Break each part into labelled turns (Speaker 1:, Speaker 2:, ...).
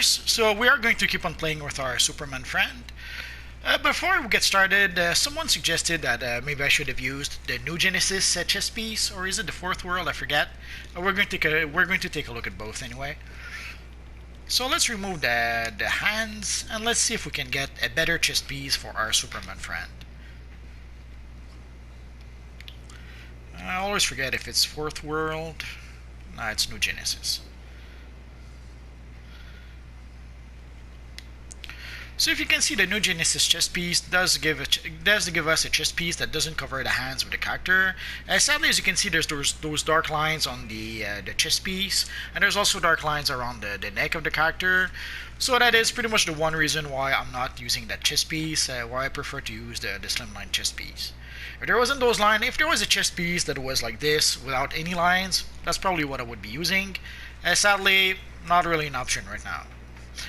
Speaker 1: course. So we are going to keep on playing with our Superman friend. Before we get started, someone suggested that maybe I should have used the New Genesis chess piece, or is it the Fourth World? I forget. We're going to take a look at both anyway. So let's remove the hands and let's see if we can get a better chess piece for our Superman friend. I always forget if it's Fourth World. No, it's New Genesis. So if you can see, the New Genesis chess piece does give us a chess piece that doesn't cover the hands of the character. Sadly, as you can see, there's those dark lines on the chess piece, and there's also dark lines around the neck of the character. So that is pretty much the one reason why I'm not using that chess piece, why I prefer to use the slimline chess piece. If there wasn't those lines, if there was a chess piece that was like this without any lines, that's probably what I would be using. Sadly, not really an option right now.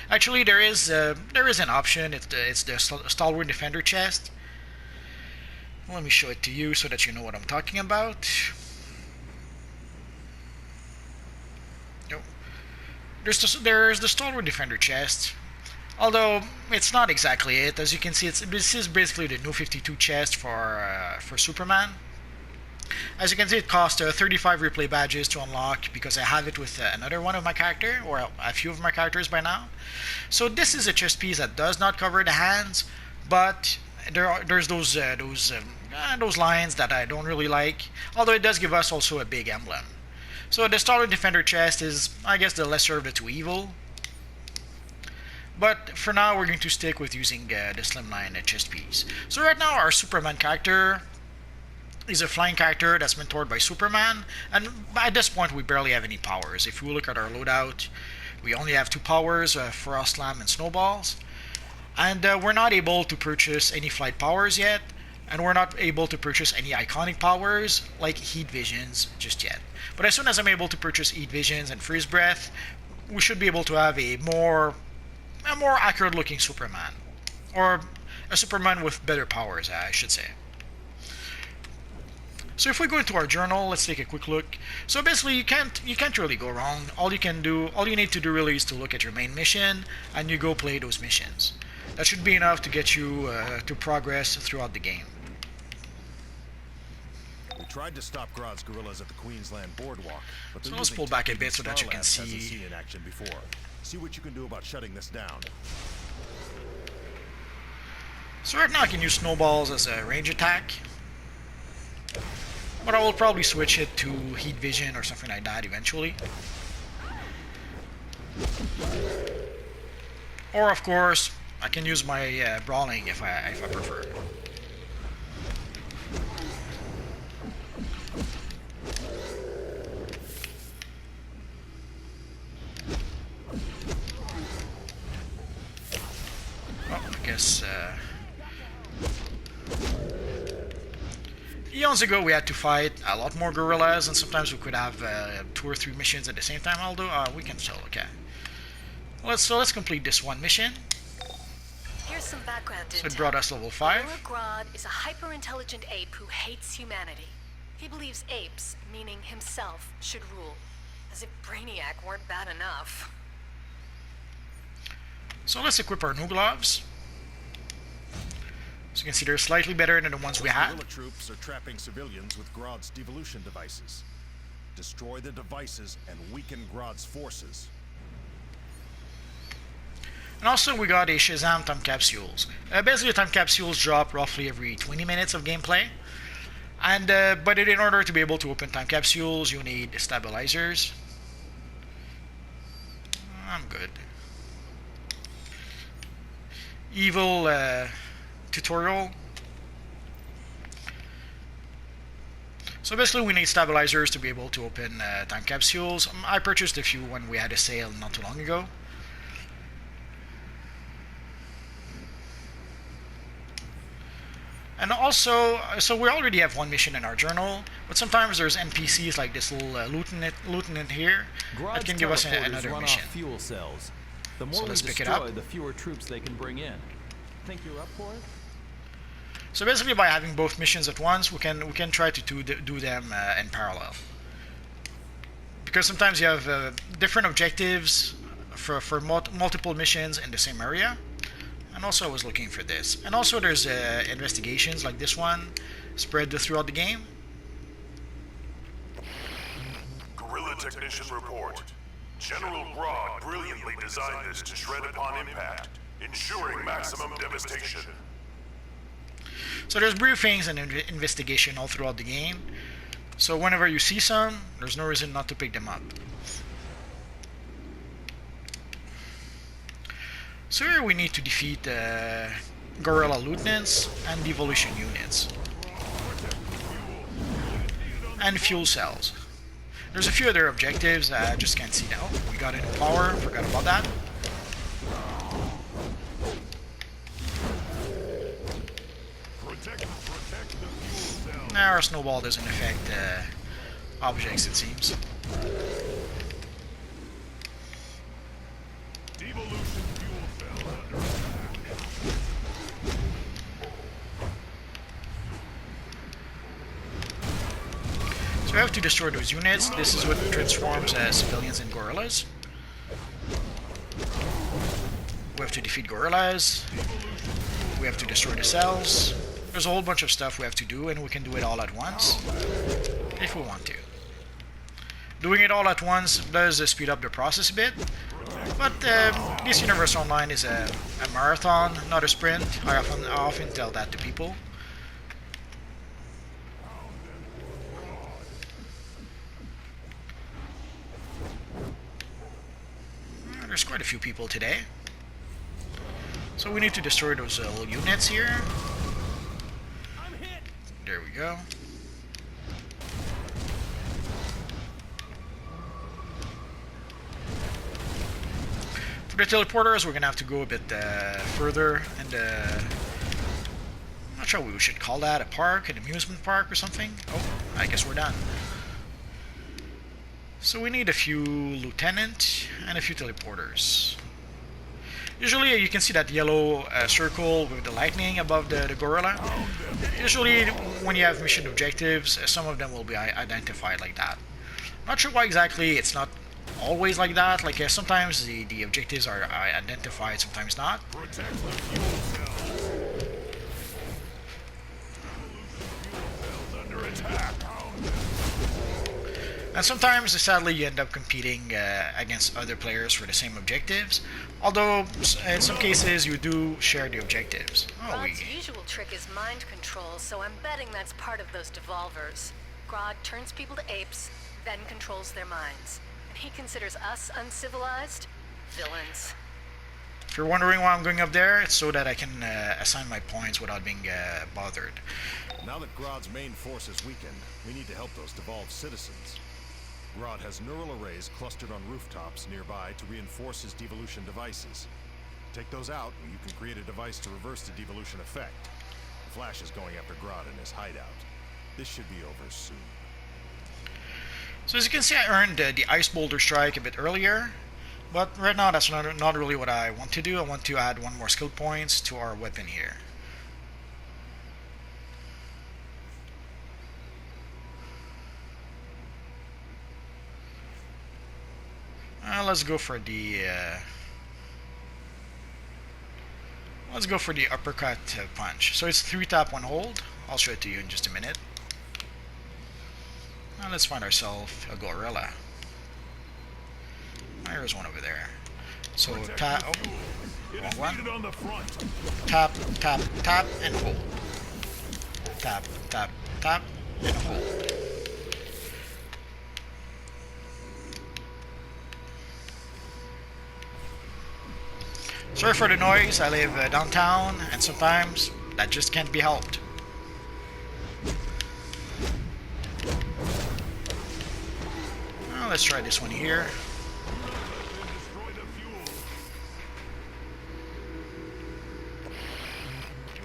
Speaker 1: Actually, there is an option. It's the Stalwart Defender chest. Let me show it to you so that you know what I'm talking about. Oh. There's the Stalwart Defender chest. Although it's not exactly it. As you can see, this is basically the new 52 chest for Superman. As you can see, it costs 35 replay badges to unlock because I have it with another one of my character, or a few of my characters by now. So this is a chess piece that does not cover the hands, but there's those lines that I don't really like. Although it does give us also a big emblem. So the Stalwart Defender chest is, I guess, the lesser of the two evil. But for now, we're going to stick with using the slimline chess piece. So right now, our Superman character is a flying character that's mentored by Superman, and at this point we barely have any powers. If we look at our loadout, we only have 2 powers, Frost Slam and Snowballs, and we're not able to purchase any flight powers yet, and we're not able to purchase any iconic powers like Heat Visions just yet. But as soon as I'm able to purchase Heat Visions and Freeze Breath, we should be able to have a more accurate looking Superman, or a Superman with better powers, I should say. So if we go into our journal, let's take a quick look. So basically, you can't really go wrong. All you need to do really is to look at your main mission, and you go play those missions. That should be enough to get you to progress throughout the game.
Speaker 2: We tried to stop Grodd's guerrillas at the Queensland Boardwalk, but
Speaker 1: so let's pull back a bit so that you can see.
Speaker 2: In action before. See what you can do about shutting this down.
Speaker 1: So right now, I can use Snowballs as a range attack. But I will probably switch it to Heat Vision or something like that eventually. Or of course, I can use my Brawling if I prefer. Oh, I guess eons ago we had to fight a lot more gorillas, and sometimes we could have 2 or 3 missions at the same time, although we can still, okay. Let's complete this one mission.
Speaker 3: Here's some background
Speaker 1: So it brought us level 5.
Speaker 3: Grodd is a hyper-intelligent ape who hates humanity. He believes apes, meaning himself, should rule. As if Brainiac weren't bad enough.
Speaker 1: So let's equip our new gloves. So you can see they're slightly better than the ones we had.
Speaker 2: Guerrilla troops are trapping civilians with Grodd's devolution devices. Destroy the devices and weaken Grodd's forces.
Speaker 1: And also we got a Shazam time capsules. Basically, time capsules drop roughly every 20 minutes of gameplay. And but in order to be able to open time capsules, you need stabilizers. I'm good. Evil tutorial. So basically we need stabilizers to be able to open time capsules. I purchased a few when we had a sale not too long ago. And also, so we already have one mission in our journal, but sometimes there's NPCs like this little lieutenant here that can give us another mission.
Speaker 4: Fuel cells. The more
Speaker 1: So
Speaker 4: we
Speaker 1: let's pick it
Speaker 4: destroy,
Speaker 1: up.
Speaker 4: the fewer troops they can bring in. Think you're up for it?
Speaker 1: So basically, by having both missions at once, we can try to do them in parallel. Because sometimes you have different objectives multiple missions in the same area. And also I was looking for this. And also there's investigations like this one spread throughout the game.
Speaker 5: Guerrilla Technician Report. General Grodd brilliantly designed this to shred upon impact, ensuring maximum devastation.
Speaker 1: So there's briefings and investigation all throughout the game. So whenever you see some, there's no reason not to pick them up. So here we need to defeat Guerrilla Lieutenants and Devolution units. And fuel cells. There's a few other objectives that I just can't see now. We got a new power, forgot about that. Now our snowball doesn't affect objects, it seems. So we have to destroy those units. This is what transforms civilians and guerrillas. We have to defeat guerrillas. We have to destroy the cells. There's a whole bunch of stuff we have to do, and we can do it all at once if we want to. Doing it all at once does speed up the process a bit, but this Universe Online is a marathon, not a sprint. I often tell that to people. There's quite a few people today. So we need to destroy those little units here. There we go. For the teleporters, we're gonna have to go a bit further, and I'm not sure what we should call that, a park, an amusement park or something. Oh, I guess we're done. So we need a few lieutenant and a few teleporters. Usually you can see that yellow circle with the lightning above the gorilla. Usually when you have mission objectives, some of them will be identified like that. Not sure why exactly it's not always like that. Like sometimes the objectives are identified, sometimes not. And sometimes, sadly, you end up competing against other players for the same objectives. Although, in some cases, you do share the objectives.
Speaker 3: Grodd's usual trick is mind control, so I'm betting that's part of those devolvers. Grodd turns people to apes, then controls their minds. And he considers us uncivilized? Villains.
Speaker 1: If you're wondering why I'm going up there, it's so that I can assign my points without being bothered.
Speaker 2: Now that Grodd's main force is weakened, we need to help those devolved citizens. Grodd has neural arrays clustered on rooftops nearby to reinforce his devolution devices. Take those out, and you can create a device to reverse the devolution effect. The Flash is going after Grodd in his hideout. This should be over soon.
Speaker 1: So as you can see, I earned the Ice Boulder Strike a bit earlier, but right now that's not really what I want to do. I want to add one more skill points to our weapon here. Let's go for the uppercut punch. So it's 3 tap 1 hold. I'll show it to you in just a minute. Now let's find ourselves a gorilla. There's one over there. So tap. Oh, wrong one. Tap, tap, tap, and hold. Tap, tap, tap, and hold. Sorry for the noise, I live downtown, and sometimes that just can't be helped. Well, let's try this one here.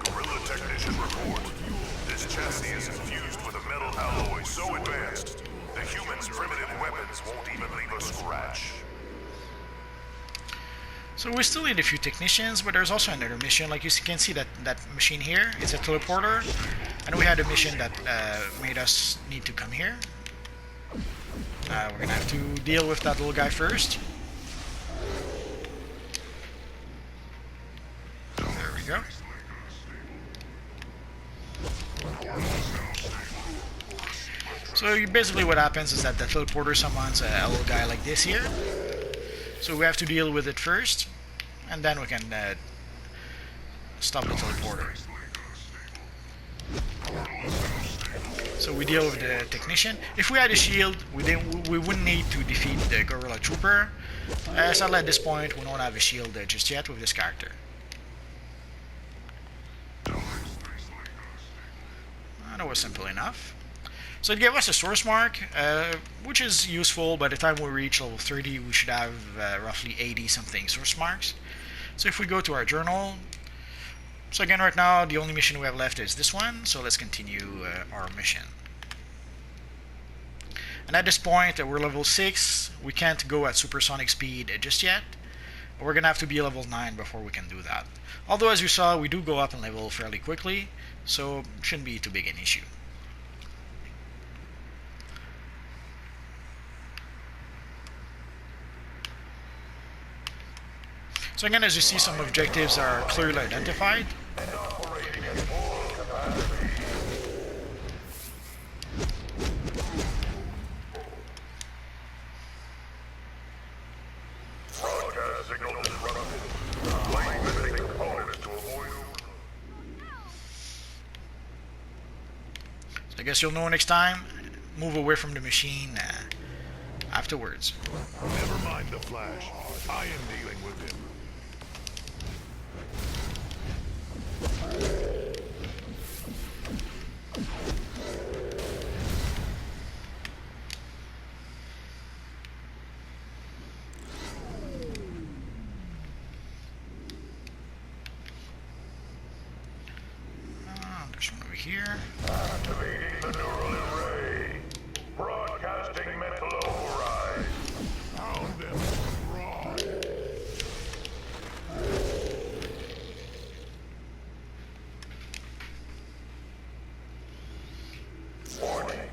Speaker 5: Guerrilla Technician report. This chassis is infused with a metal alloy so advanced, the humans' primitive weapons won't even leave a scratch.
Speaker 1: So we still need a few technicians, but there's also another mission. Like you can see that machine here, it's a teleporter, and we had a mission that made us need to come here. We're gonna have to deal with that little guy first. So basically what happens is that the teleporter summons a little guy like this here. So we have to deal with it first, and then we can stop the teleporter. So we deal with the technician. If we had a shield, we wouldn't need to defeat the gorilla trooper. Sadly at this point we don't have a shield just yet with this character. That was simple enough. So it gave us a source mark, which is useful. By the time we reach level 30, we should have roughly 80 something source marks. So if we go to our journal, so again right now the only mission we have left is this one, so let's continue our mission. And at this point we're level 6, we can't go at supersonic speed just yet. We're gonna have to be level 9 before we can do that. Although as you saw, we do go up in level fairly quickly, so it shouldn't be too big an issue. So again, as you see, some objectives are clearly identified. So I guess you'll know next time. Move away from the machine afterwards.
Speaker 5: Never mind the Flash. I am dealing with him.
Speaker 1: There's one over here.
Speaker 5: Activating the neural array. Broadcasting mental override. Pound them, Grodd. Warning.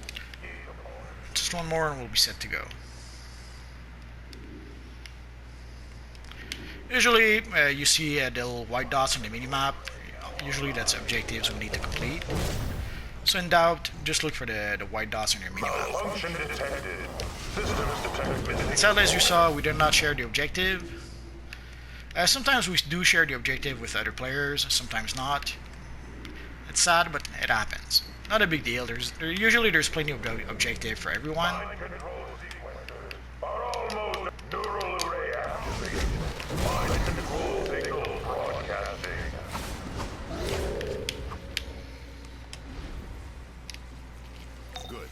Speaker 1: Just one more and we'll be set to go. Usually you see the little white dots on the minimap. Usually that's objectives we need to complete. So in doubt, just look for the white dots on your minimap.
Speaker 5: Malfunction detected. Systems detect.
Speaker 1: Sadly, as you saw, we did not share the objective. Sometimes we do share the objective with other players, sometimes not. It's sad, but it happens. Not a big deal. Usually there's plenty of objective for everyone.
Speaker 5: Mind control sequencers are almost neural array activated. Mind control signal broadcasting.
Speaker 2: Good.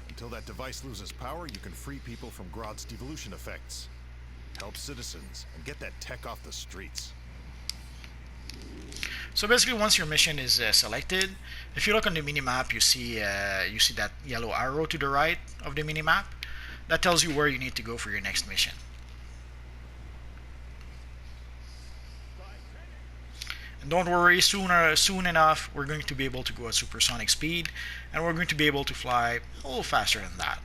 Speaker 2: Until that device loses power, you can free people from Grodd's devolution effects. Help citizens, and get that tech off the streets.
Speaker 1: So basically, once your mission is selected, if you look on the minimap, you see that yellow arrow to the right of the minimap. That tells you where you need to go for your next mission. And don't worry, soon enough, we're going to be able to go at supersonic speed, and we're going to be able to fly a little faster than that.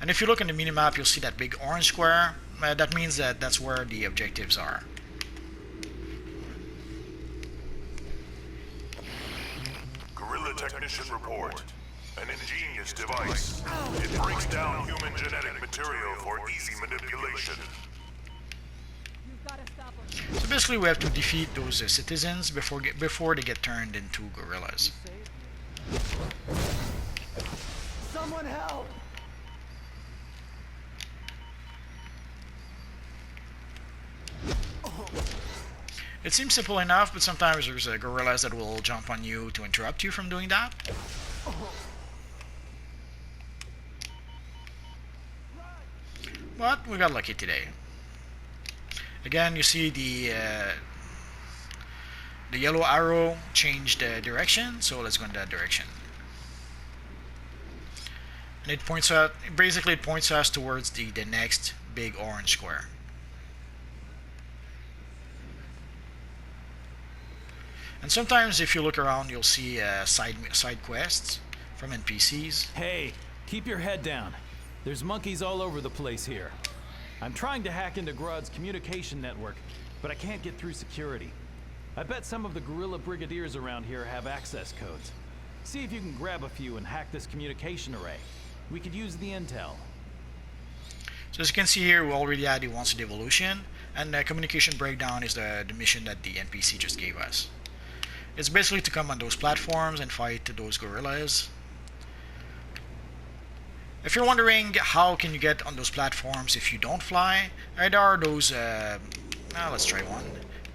Speaker 1: And if you look on the minimap, you'll see that big orange square. That means that that's where the objectives are.
Speaker 5: Gorilla technician report. An ingenious device. It breaks down human genetic material for easy manipulation.
Speaker 1: So basically, we have to defeat those citizens before they get turned into gorillas.
Speaker 6: Someone help!
Speaker 1: It seems simple enough, but sometimes there's gorillas that will jump on you to interrupt you from doing that. But we got lucky today. Again, you see the yellow arrow changed direction, so let's go in that direction. And it points out, basically it points us towards the next big orange square. And sometimes if you look around, you'll see side quests from NPCs.
Speaker 4: Hey, keep your head down. There's monkeys all over the place here. I'm trying to hack into Grodd's communication network, but I can't get through security. I bet some of the guerrilla brigadiers around here have access codes. See if you can grab a few and hack this communication array. We could use the intel.
Speaker 1: So as you can see here, we already had the once devolution, and the communication breakdown is the mission that the NPC just gave us. It's basically to come on those platforms and fight those gorillas. If you're wondering how can you get on those platforms if you don't fly, there are those, let's try one.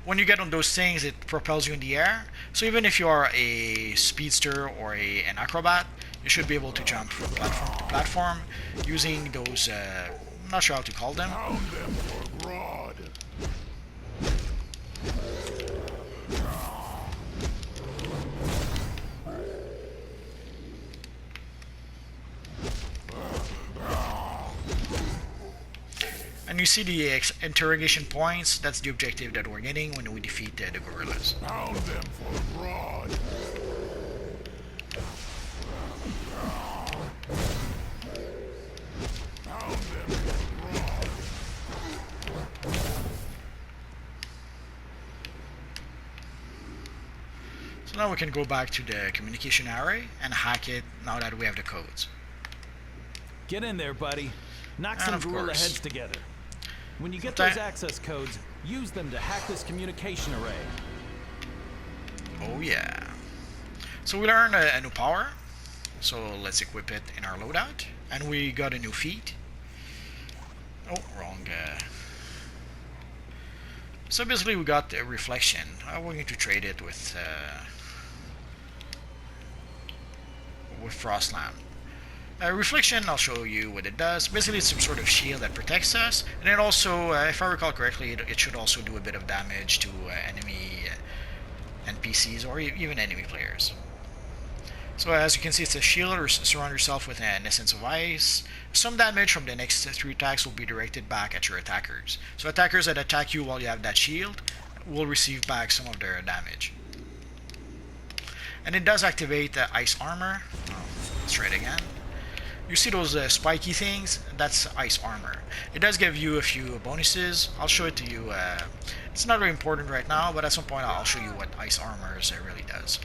Speaker 1: When you get on those things, it propels you in the air. So even if you are a speedster or an acrobat, you should be able to jump from platform to platform using those, I'm not sure how to call them.
Speaker 5: Pound them for Grodd.
Speaker 1: And you see the interrogation points, that's the objective that we're getting when we defeat the gorillas.
Speaker 5: Pound them for Grodd. Pound them for Grodd.
Speaker 1: So now we can go back to the communication array and hack it now that we have the codes.
Speaker 4: Get in there, buddy. Knock
Speaker 1: And
Speaker 4: some
Speaker 1: of
Speaker 4: gorilla
Speaker 1: course.
Speaker 4: heads together. When you get
Speaker 1: That-
Speaker 4: those access codes, use them to hack this communication array.
Speaker 1: Oh yeah. So we learned a new power. So let's equip it in our loadout. And we got a new feat. Oh, wrong. So basically we got a reflection. We're going to trade it with Frostlam. Reflection, I'll show you what it does. Basically, it's some sort of shield that protects us, and it also, if I recall correctly, it should also do a bit of damage to enemy NPCs or even enemy players. So as you can see, it's a shield, or surround yourself with an essence of ice. Some damage from the next 3 attacks will be directed back at your attackers. So attackers that attack you while you have that shield will receive back some of their damage. And it does activate ice armor. Let's try it again. You see those spiky things? That's ice armor. It does give you a few bonuses. I'll show it to you. It's not very important right now, but at some point I'll show you what ice armor really does.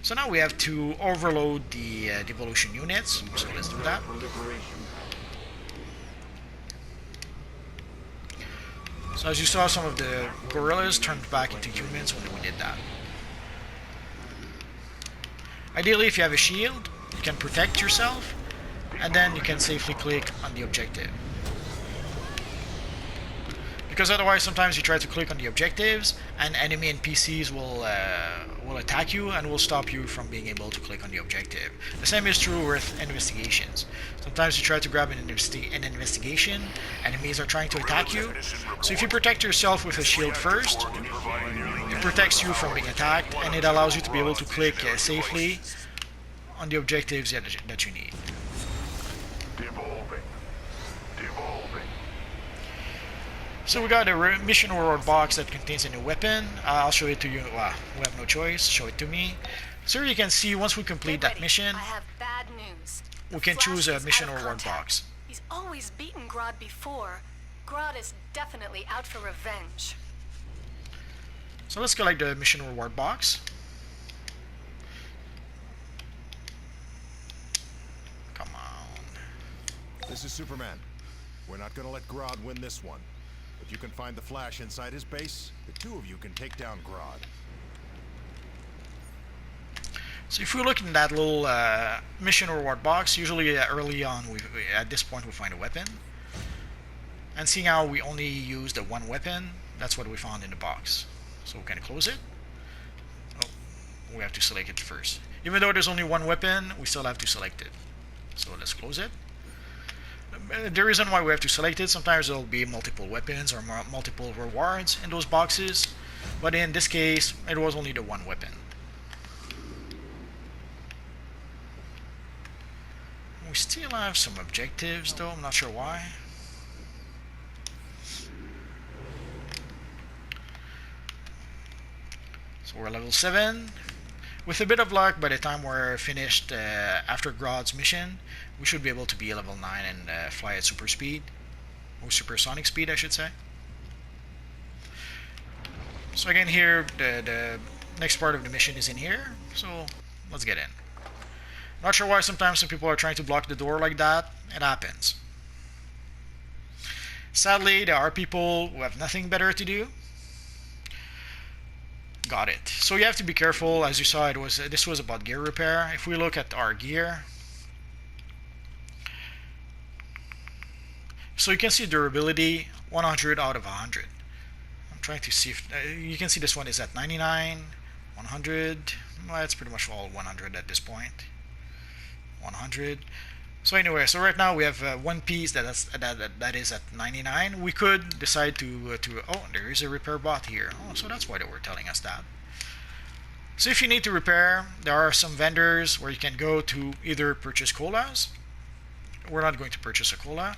Speaker 1: So now we have to overload the devolution units. So let's do that. So as you saw, some of the gorillas turned back into humans when we did that. Ideally, if you have a shield, you can protect yourself, and then you can safely click on the objective. Because otherwise, sometimes you try to click on the objectives, and enemy NPCs will attack you and will stop you from being able to click on the objective. The same is true with investigations. Sometimes you try to grab an investigation, enemies are trying to attack you. So if you protect yourself with a shield first, it protects you from being attacked, and it allows you to be able to click safely on the objectives that you need.
Speaker 5: Devolving. Devolving.
Speaker 1: So we got a mission reward box that contains a new weapon. I'll show it to you. We have no choice. Show it to me. So here you can see once we complete that mission,
Speaker 3: I have bad news.
Speaker 1: we can choose a
Speaker 3: Flash is
Speaker 1: mission
Speaker 3: out of
Speaker 1: reward
Speaker 3: contact.
Speaker 1: box.
Speaker 3: He's always beaten Grodd before. Grodd is definitely out for revenge.
Speaker 1: So let's collect the mission reward box. Come on.
Speaker 2: This is Superman. We're not gonna let Grodd win this one. If you can find the Flash inside his base, the 2 of you can take down Grodd.
Speaker 1: So if we look in that little mission reward box, usually early on, at this point we find a weapon. And seeing how we only use the one weapon, that's what we found in the box. So we can close it. Oh, we have to select it first. Even though there's only one weapon, we still have to select it. So let's close it. The reason why we have to select it, sometimes there'll be multiple weapons or multiple rewards in those boxes. But in this case, it was only the one weapon. We still have some objectives though, I'm not sure why. So we're level 7. With a bit of luck, by the time we're finished after Grodd's mission, we should be able to be level 9 and fly at super speed. Or supersonic speed, I should say. So again here, the next part of the mission is in here, so let's get in. Not sure why sometimes some people are trying to block the door like that. It happens. Sadly, there are people who have nothing better to do. Got it. So you have to be careful. As you saw, this was about gear repair. If we look at our gear, so you can see durability 100 out of 100. I'm trying to see if you can see this one is at 99, 100. Well, it's pretty much all 100 at this point. 100. So anyway, so right now we have one piece that is at 99. We could decide to oh, there is a repair bot here. Oh, so that's why they were telling us that. So if you need to repair, there are some vendors where you can go to either purchase colas. We're not going to purchase a cola.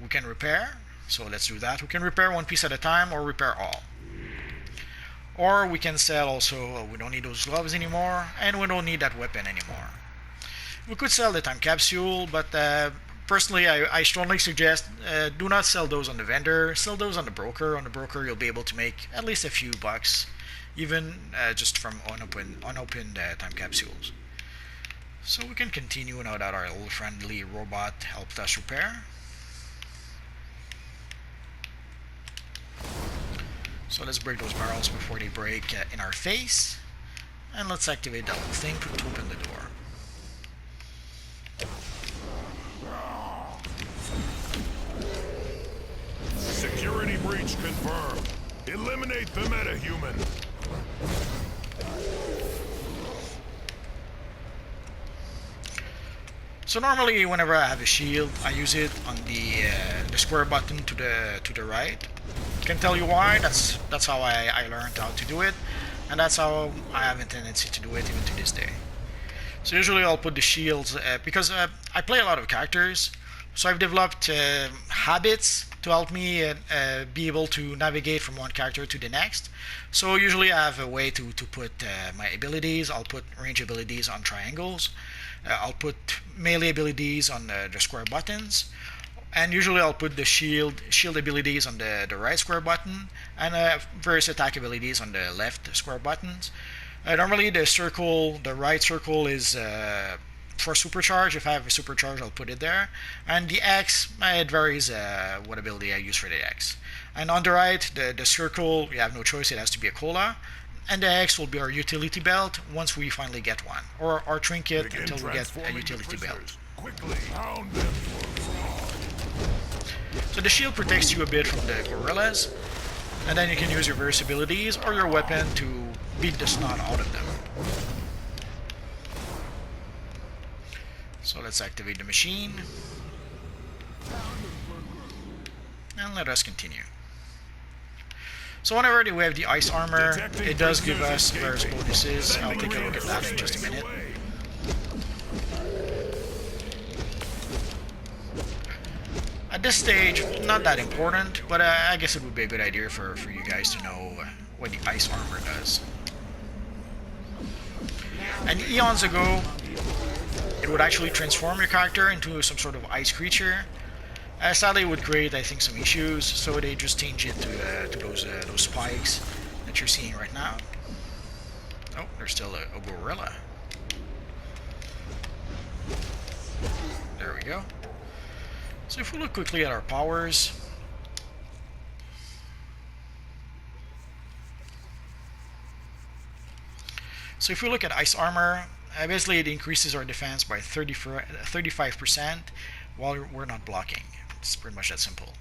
Speaker 1: We can repair. So let's do that. We can repair one piece at a time or repair all. Or we can sell also, we don't need those gloves anymore, and we don't need that weapon anymore. We could sell the time capsule, but personally I strongly suggest do not sell those on the vendor. Sell those on the broker. On the broker you'll be able to make at least a few bucks, even just from unopened time capsules. So we can continue now that our little friendly robot helped us repair. So let's break those barrels before they break in our face. And let's activate that little thing to open the door.
Speaker 5: Security breach confirmed. Eliminate the metahuman.
Speaker 1: So normally whenever I have a shield, I use it on the square button to the right. Can tell you why. That's how I learned how to do it, and that's how I have a tendency to do it even to this day. So usually I'll put the shields because I play a lot of characters, so I've developed habits to help me be able to navigate from one character to the next. So usually I have a way to put my abilities. I'll put range abilities on triangles. I'll put melee abilities on the square buttons. And usually I'll put the shield abilities on the right square button, and various attack abilities on the left square buttons. Normally the right circle is for supercharge. If I have a supercharge, I'll put it there. And the X, it varies what ability I use for the X. And on the right, the circle, you have no choice, it has to be a cola. And the X will be our utility belt once we finally get one. Or our trinket until we get a utility belt.
Speaker 5: Quickly hound them.
Speaker 1: So the shield protects you a bit from the gorillas, and then you can use your various abilities or your weapon to beat the snot out of them. So let's activate the machine, and let us continue. So whenever we have the ice armor, it does give us various bonuses. I'll take a look at that in just a minute. At this stage, not that important, but I guess it would be a good idea for you guys to know what the ice armor does. And eons ago, it would actually transform your character into some sort of ice creature. Sadly, it would create, I think, some issues, so they just changed it to those spikes that you're seeing right now. Oh, there's still a gorilla. There we go. So if we look quickly at our powers, so if we look at ice armor, basically it increases our defense by 35% while we're not blocking. It's pretty much that simple.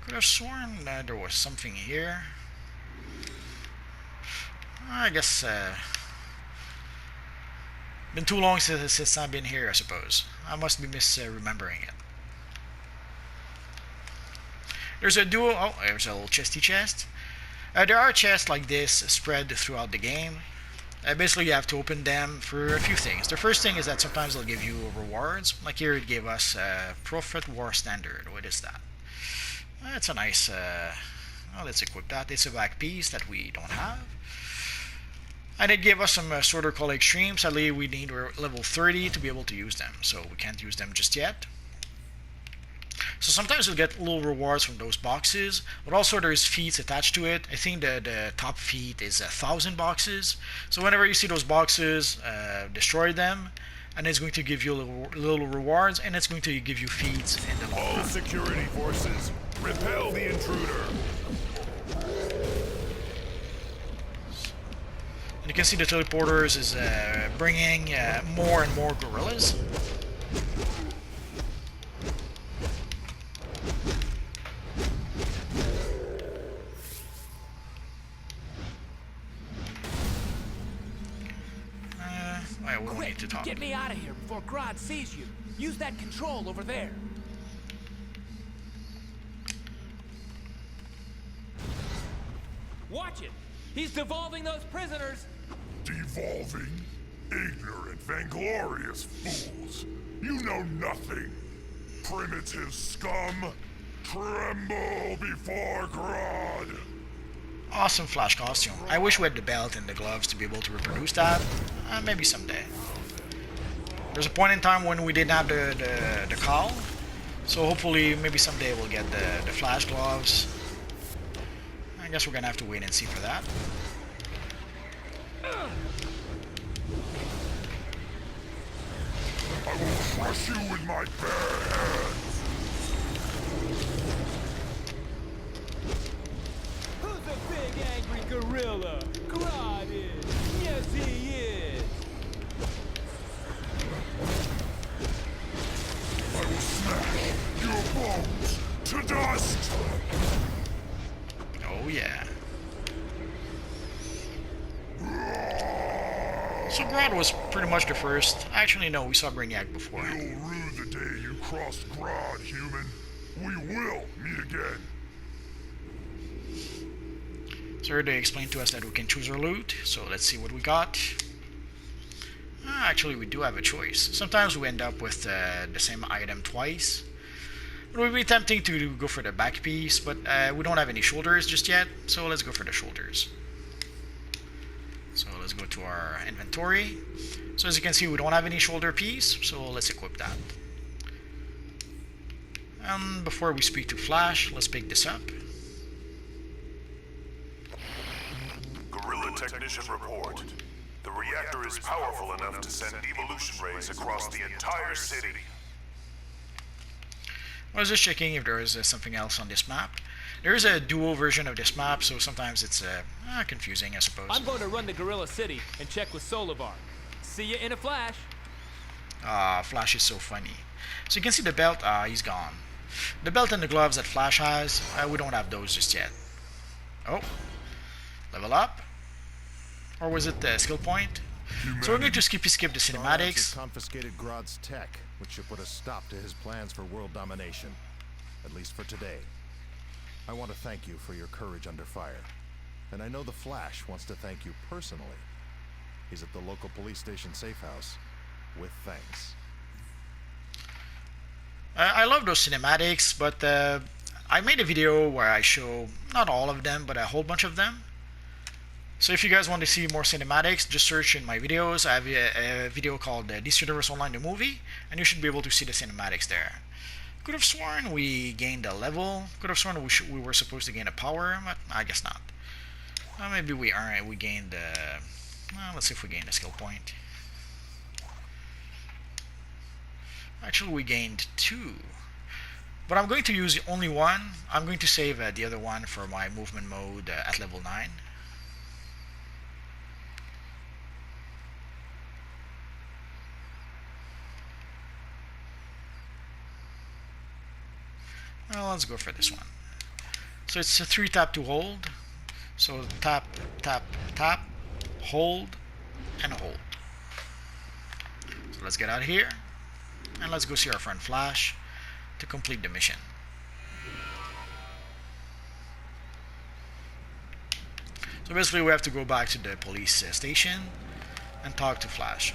Speaker 1: Could have sworn that there was something here. I guess been too long since I've been here, I suppose. I must be misremembering it. There's a duo. Oh, there's a little chesty chest. There are chests like this spread throughout the game. Basically, you have to open them for a few things. The first thing is that sometimes they'll give you rewards. Like here, it gave us Prophet War Standard. What is that? It's a nice. Well, let's equip that. It's a back piece that we don't have. And it gave us some sorter called extreme. Sadly, we need level 30 to be able to use them, so we can't use them just yet. So sometimes you'll get little rewards from those boxes, but also there's feats attached to it. I think the top feat is 1,000 boxes. So whenever you see those boxes, destroy them, and it's going to give you little rewards, and it's going to give you feats in the long
Speaker 5: All
Speaker 1: run.
Speaker 5: security forces, repel the intruder.
Speaker 1: And you can see the teleporters is bringing more and more gorillas. We won't need to talk.
Speaker 7: Get me out of here before Grodd sees you. Use that control over there. Watch it! He's devolving those prisoners!
Speaker 5: Devolving? Ignorant, vainglorious fools. You know nothing. Primitive scum. Tremble before Grodd.
Speaker 1: Awesome Flash costume. I wish we had the belt and the gloves to be able to reproduce that. Maybe someday. There's a point in time when we didn't have the cowl, so hopefully maybe someday we'll get the Flash gloves. I guess we're gonna have to wait and see for that.
Speaker 5: I will crush you with my bare hands.
Speaker 7: Who's a big angry gorilla? Grodd is! Yes, he is!
Speaker 5: I will smash your bones to dust.
Speaker 1: Oh yeah. So Grodd was pretty much the first. Actually, no, we saw Brainiac before.
Speaker 5: You'll rue the day you crossed Grodd, human. We will meet again.
Speaker 1: So they explained to us that we can choose our loot, so let's see what we got. Actually, we do have a choice. Sometimes we end up with the same item twice. It would be tempting to go for the back piece, but we don't have any shoulders just yet, so let's go for the shoulders. So let's go to our inventory. So as you can see, we don't have any shoulder piece, so let's equip that. And before we speak to Flash, let's pick this up.
Speaker 5: Gorilla technician report. The reactor is powerful enough to send evolution rays across the entire city.
Speaker 1: I was just checking if there is something else on this map. There is a duo version of this map, so sometimes it's confusing, I suppose.
Speaker 7: I'm going to run to Gorilla City and check with Solivar. See you in a flash.
Speaker 1: Flash is so funny. So you can see the belt, he's gone. The belt and the gloves that Flash has, we don't have those just yet. Oh, level up? Or was it the skill point? So we're going to skip the
Speaker 2: Has
Speaker 1: cinematics.
Speaker 2: confiscated Grodd's tech, which should put a stop to his plans for world domination. At least for today. I want to thank you for your courage under fire. And I know the Flash wants to thank you personally. He's at the local police station safe house with thanks.
Speaker 1: I love those cinematics, but I made a video where I show not all of them, but a whole bunch of them. So if you guys want to see more cinematics, just search in my videos. I have a video called DCUO Online the Movie, and you should be able to see the cinematics there. Could have sworn we gained a level. Could have sworn we were supposed to gain a power, but I guess not. Maybe we aren't. We gained. Let's see if we gained a skill point. Actually, we gained 2. But I'm going to use only one. I'm going to save the other one for my movement mode at level 9. Well, let's go for this one. So it's a 3 tap to hold. So tap, tap, tap, hold, and hold. So let's get out of here. And let's go see our friend Flash to complete the mission. So basically we have to go back to the police station and talk to Flash.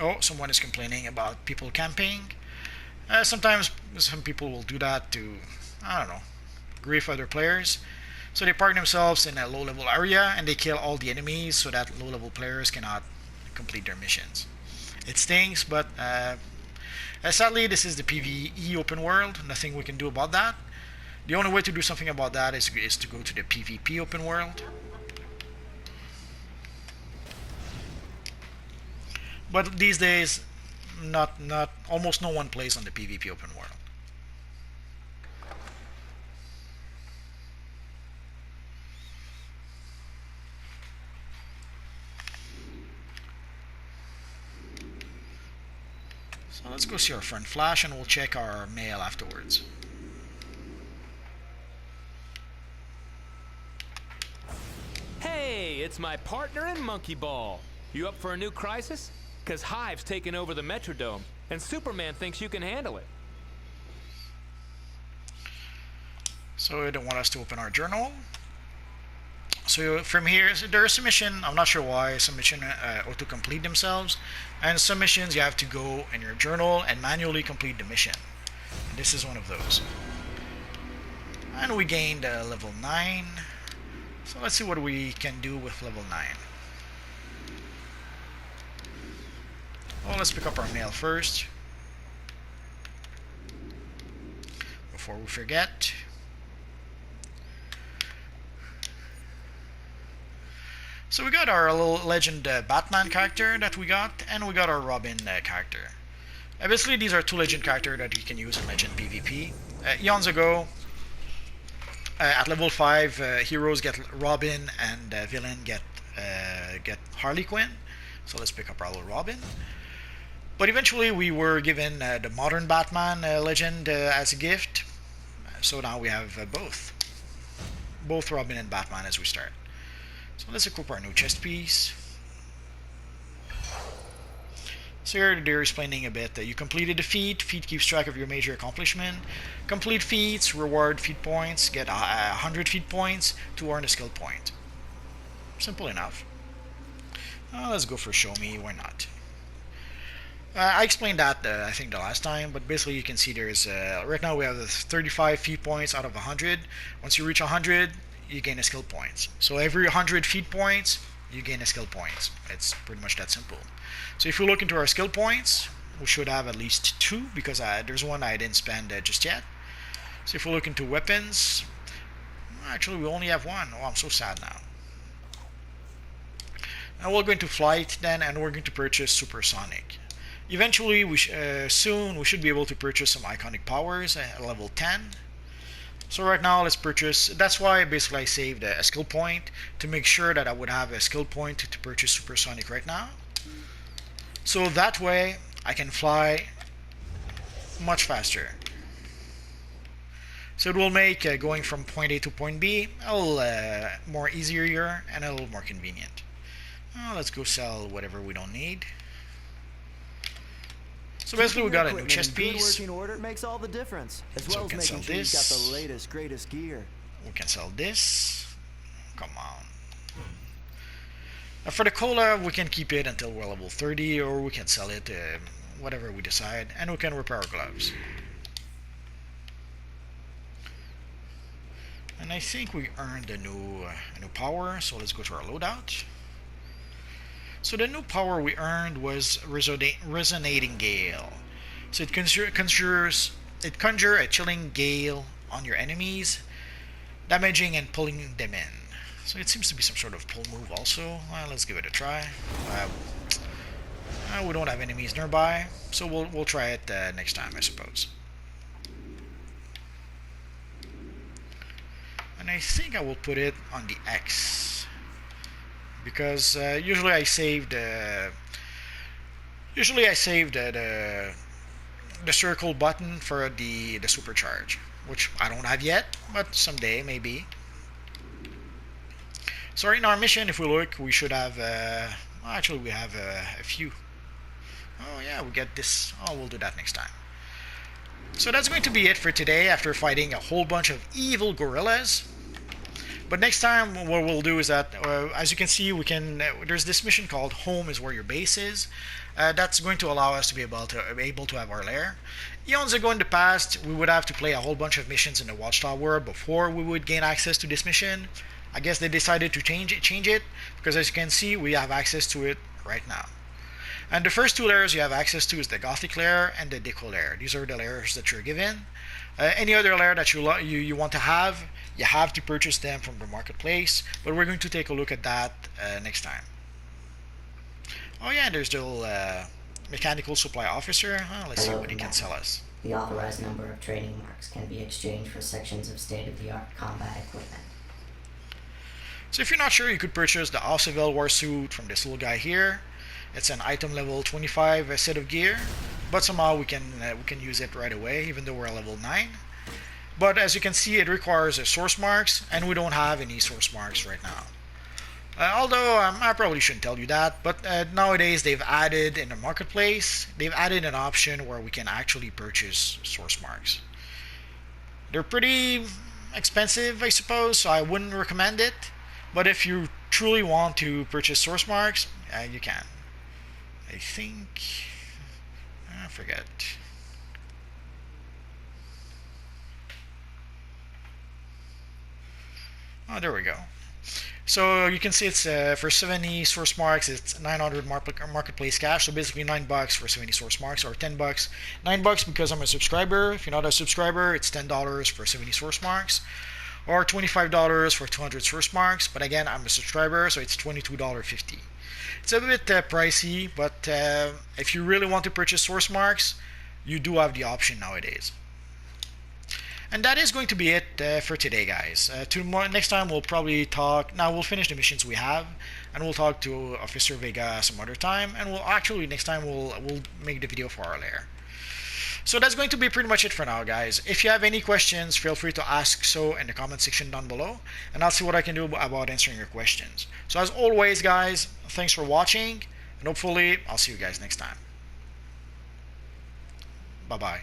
Speaker 1: Oh, someone is complaining about people camping. Sometimes some people will do that to, I don't know, grief other players. So they park themselves in a low level area and they kill all the enemies so that low level players cannot complete their missions. It stinks, but sadly this is the PvE open world. Nothing we can do about that. The only way to do something about that is to go to the PvP open world. But these days, almost no one plays on the PvP open world. So let's go see our friend Flash and we'll check our mail afterwards.
Speaker 7: Hey, it's my partner in Monkey Ball. You up for a new crisis? Cause Hive's taken over the Metrodome, and Superman thinks you can handle it.
Speaker 1: So they don't want us to open our journal. So from here, there's a mission. I'm not sure why some missions auto-complete themselves, and some missions you have to go in your journal and manually complete the mission. And this is one of those. And we gained level 9. So let's see what we can do with level 9. Well, let's pick up our mail first before we forget. So we got our little legend Batman character that we got, and we got our Robin character. Basically, these are two legend characters that you can use in Legend PvP. Eons ago, at level 5, heroes get Robin and villain get Harley Quinn. So let's pick up our little Robin. But eventually we were given the modern Batman legend as a gift. So now we have both Robin and Batman as we start. So let's equip our new chest piece. So here they're explaining a bit that you completed a feat. Feat keeps track of your major accomplishment. Complete feats, reward feat points, get 100 feat points to earn a skill point. Simple enough. Let's go for show me, why not? I explained that I think the last time, but basically you can see there's right now we have 35 feat points out of 100. Once you reach 100, you gain a skill point. So every 100 feat points, you gain a skill point. It's pretty much that simple. So if you look into our skill points, we should have at least 2 because there's one I didn't spend just yet. So if we look into weapons, actually we only have 1. Oh, I'm so sad now. And we'll go into flight then, and we're going to purchase supersonic. Eventually, soon we should be able to purchase some iconic powers at level 10. So right now, let's purchase. That's why basically I saved a skill point to make sure that I would have a skill point to purchase supersonic right now. So that way, I can fly much faster. So it will make going from point A to point B a little more easier and a little more convenient. Let's go sell whatever we don't need. So basically we got a new chest piece.
Speaker 6: Good working order makes all the difference. As
Speaker 1: So
Speaker 6: well
Speaker 1: we can
Speaker 6: as making
Speaker 1: sell
Speaker 6: sure you've got
Speaker 1: this.
Speaker 6: the latest, greatest gear.
Speaker 1: We can sell this. Come on. For the cola, we can keep it until we're level 30, or we can sell it, whatever we decide, and we can repair our gloves. And I think we earned a new power, so let's go to our loadout. So the new power we earned was Resonating Gale. So it conjures a chilling gale on your enemies, damaging and pulling them in. So it seems to be some sort of pull move also. Well, let's give it a try. We don't have enemies nearby, so we'll try it next time, I suppose. And I think I will put it on the X. Because usually I saved the circle button for the supercharge, which I don't have yet, but someday maybe. So in our mission, if we look, we should have well, actually we have a few. Oh yeah, we get this. Oh, we'll do that next time. So that's going to be it for today. After fighting a whole bunch of evil gorillas, But next time, what we'll do is that, as you can see, we can. There's this mission called Home is where your base is. That's going to allow us to be able to have our lair. Eons ago in the past, we would have to play a whole bunch of missions in the Watchtower before we would gain access to this mission. I guess they decided to change it because, as you can see, we have access to it right now. And the first two layers you have access to is the Gothic lair and the Deco lair. These are the layers that you're given. Any other lair that you want to have, you have to purchase them from the marketplace. But we're going to take a look at that next time. Oh yeah, there's the little mechanical supply officer. Let's see what he can sell us.
Speaker 8: The authorized number of trading marks can be exchanged for sections of state-of-the-art combat equipment.
Speaker 1: So if you're not sure, you could purchase the Aussevel Warsuit from this little guy here. It's an item level 25 set of gear, but somehow we can use it right away, even though we're level 9. But as you can see, it requires source marks, and we don't have any source marks right now. Although I probably shouldn't tell you that, but nowadays they've added in the marketplace, they've added an option where we can actually purchase source marks. They're pretty expensive, I suppose, so I wouldn't recommend it. But if you truly want to purchase source marks, you can. I think... I forget. Oh, there we go. So you can see it's for 70 source marks, it's 900 marketplace cash. So basically $9 for 70 source marks, or $10. $9 because I'm a subscriber. If you're not a subscriber, it's $10 for 70 source marks, or $25 for 200 source marks. But again, I'm a subscriber, so it's $22.50. It's a bit pricey, but if you really want to purchase source marks, you do have the option nowadays. And that is going to be it for today, guys. Next time we'll probably talk. Now we'll finish the missions we have, and we'll talk to Officer Vega some other time. And next time we'll make the video for our lair. So that's going to be pretty much it for now, guys. If you have any questions, feel free to ask so in the comment section down below, and I'll see what I can do about answering your questions. So as always, guys, thanks for watching, and hopefully I'll see you guys next time. Bye bye.